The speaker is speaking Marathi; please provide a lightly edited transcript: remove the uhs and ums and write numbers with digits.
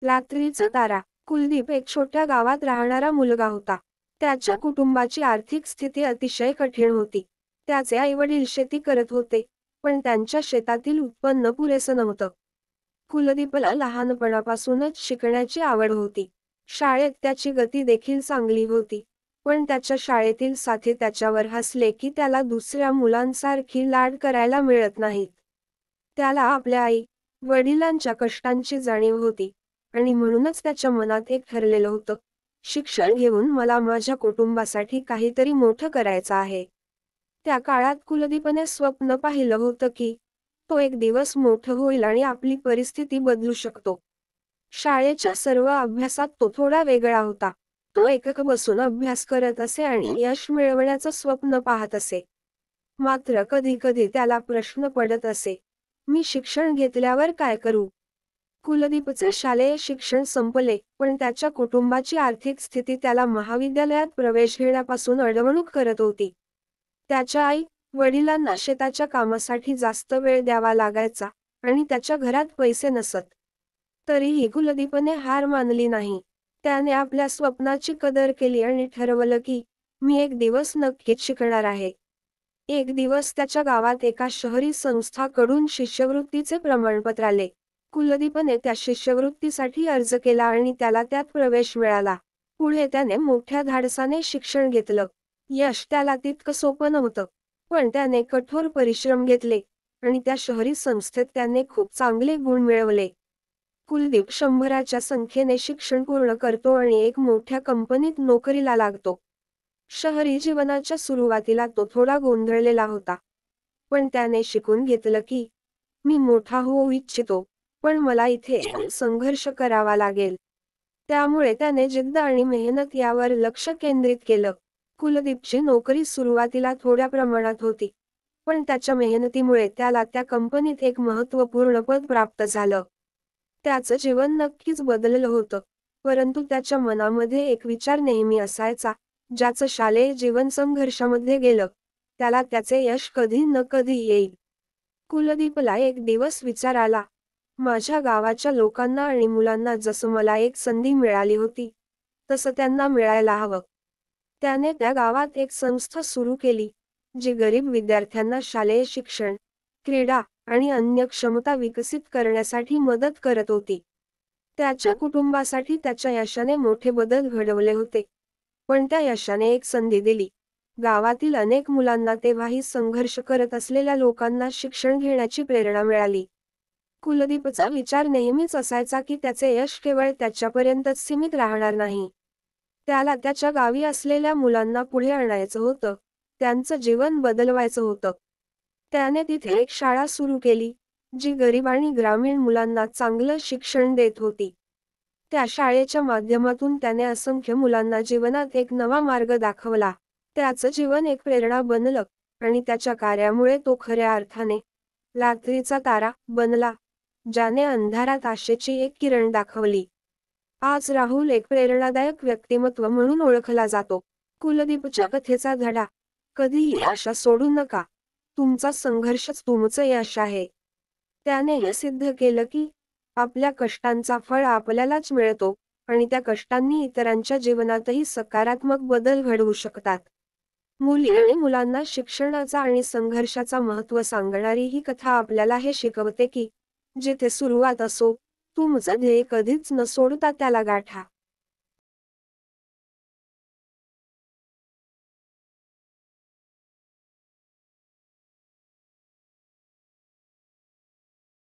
रात्रीचा तारा. कुलदीप एक छोट्या गावात राहणारा मुलगा होता. त्याच्या कुटुंबाची आर्थिक स्थिती अतिशय कठीण होती. त्याचे आई-वडील शेती करत होते, पण त्यांच्या शेतातील उत्पन्न पुरेसं नव्हतं. कुलदीपला लहानपणापासूनच शिकण्याची आवड होती. शाळेत त्याची गती देखील चांगली होती. पण त्याच्या शाळेतील साथी त्याच्यावर हसले की त्याला दुसऱ्या मुलांसारखी लाड करायला मिळत नाहीत. त्याला आपल्या आई वडिलांच्या कष्टांची जाणीव होती आणि म्हणूनच त्याच्या मनात एक ठरलेलं होतं, शिक्षण घेऊन मला माझ्या कुटुंबासाठी काहीतरी मोठं करायचं आहे. त्या काळात कुलदीपने स्वप्न पाहिलं होतं की तो एक दिवस मोठं होईल आणि आपली परिस्थिती बदलू शकतो. शाळेच्या सर्व अभ्यासात तो थोडा वेगळा होता. तो एकक बसून अभ्यास करत असे आणि यश मिळवण्याचं स्वप्न पाहत असे. मात्र कधी-कधी त्याला प्रश्न पडत असे, मी शिक्षण घेतल्यावर काय करू? कुलदीपचे शालेय शिक्षण संपले, पण त्याच्या कुटुंबाची आर्थिक स्थिती त्याला महाविद्यालयात प्रवेश घेण्यापासून अडवणूक करत होती. त्याच्या आई वडिलांना शेताच्या कामासाठी जास्त वेळ द्यावा लागायचा आणि त्याच्या घरात पैसे नसत. तरीही कुलदीपने हार मानली नाही. त्याने आपल्या स्वप्नाची कदर केली आणि ठरवलं की मी एक दिवस नक्कीच शिकणार आहे. एक दिवस त्याच्या गावात एका शहरी संस्थाकडून शिष्यवृत्तीचे प्रमाणपत्र आले. कुलदीपने त्या शिष्यवृत्तीसाठी अर्ज केला आणि त्याला त्यात प्रवेश मिळाला. पुढे त्याने मोठ्या धाडसाने शिक्षण घेतलं. यश त्याला तितकं सोपं नव्हतं, पण त्याने कठोर परिश्रम घेतले आणि त्या शहरी संस्थेत त्याने खूप चांगले गुण मिळवले. कुलदीप 100च्या संख्येने शिक्षण पूर्ण करतो आणि एक मोठ्या कंपनीत नोकरीला लागतो. शहरी जीवनाच्या सुरुवातीला तो थोडा गोंधळलेला होता. पण त्याने शिकून घेतलं की मी मोठा होऊ इच्छितो, पण मला इथे संघर्ष करावा लागेल. त्यामुळे त्याने जिद्द आणि मेहनत यावर लक्ष केंद्रित केलं. कुलदीपची नोकरी सुरुवातीला थोड्या प्रमाणात होती, पण त्याच्या मेहनतीमुळे त्याला त्या कंपनीत एक महत्त्वपूर्ण पद प्राप्त झालं. त्याचं जीवन नक्कीच बदललं होतं, परंतु त्याच्या मनामध्ये एक विचार नेहमी असायचा, ज्याचं शालेय जीवन संघर्षामध्ये गेलं, त्याला त्याचे यश कधी न कधी येईल. कुलदीपला एक दिवस विचार आला, माझ्या गावाच्या लोकांना आणि मुलांना जसं मला एक संधी मिळाली होती, तसं त्यांना मिळायला हवं. त्याने त्या गावात एक संस्था सुरू केली, जी गरीब विद्यार्थ्यांना शालेय शिक्षण, क्रीडा आणि अन्य क्षमता विकसित करण्यासाठी मदत करत होती. त्याच्या कुटुंबासाठी त्याच्या यशाने मोठे बदल घडवले होते. पण त्या यशाने एक संधी दिली. गावातील अनेक मुलांना तेव्हाही संघर्ष करत असलेल्या लोकांना शिक्षण घेण्याची प्रेरणा मिळाली. कुलदीपचा विचार नेहमीच असायचा की त्याचे यश केवळ त्याच्यापर्यंतच सीमित राहणार नाही. त्याला त्याच्या गावी असलेल्या मुलांना पुढे आणायचं होतं, त्यांचं जीवन बदलवायचं होतं. त्याने तिथे एक शाळा सुरू केली, जी गरीब आणि ग्रामीण मुलांना चांगलं शिक्षण देत होती. त्या शाळेच्या माध्यमातून त्याने असंख्य मुलांना जीवनात एक नवा मार्ग दाखवला. त्याचं जीवन एक प्रेरणा बनलं आणि त्याच्या कार्यामुळे तो खऱ्या अर्थाने रात्रीचा तारा बनला, ज्याने अंधारात आशेची एक किरण दाखवली. आज राहुल एक प्रेरणादायक व्यक्तिमत्व म्हणून ओळखला जातो. कुलदीपच्या कथेचा धडा, कधीही आशा सोडू नका. तुमचा संघर्षच तुमचं यश आहे. त्याने हे सिद्ध केलं की आपल्या कष्टांचा फळ आपल्यालाच मिळतो आणि त्या कष्टांनी इतरांच्या जीवनातही सकारात्मक बदल घडवू शकतात. मुली आणि मुलांना शिक्षणाचा आणि संघर्षाचा महत्त्व सांगणारी ही कथा आपल्याला हे शिकवते की जिथे सुरुवात असो, तुमचं ध्येय कधीच न सोडता त्याला गाठा.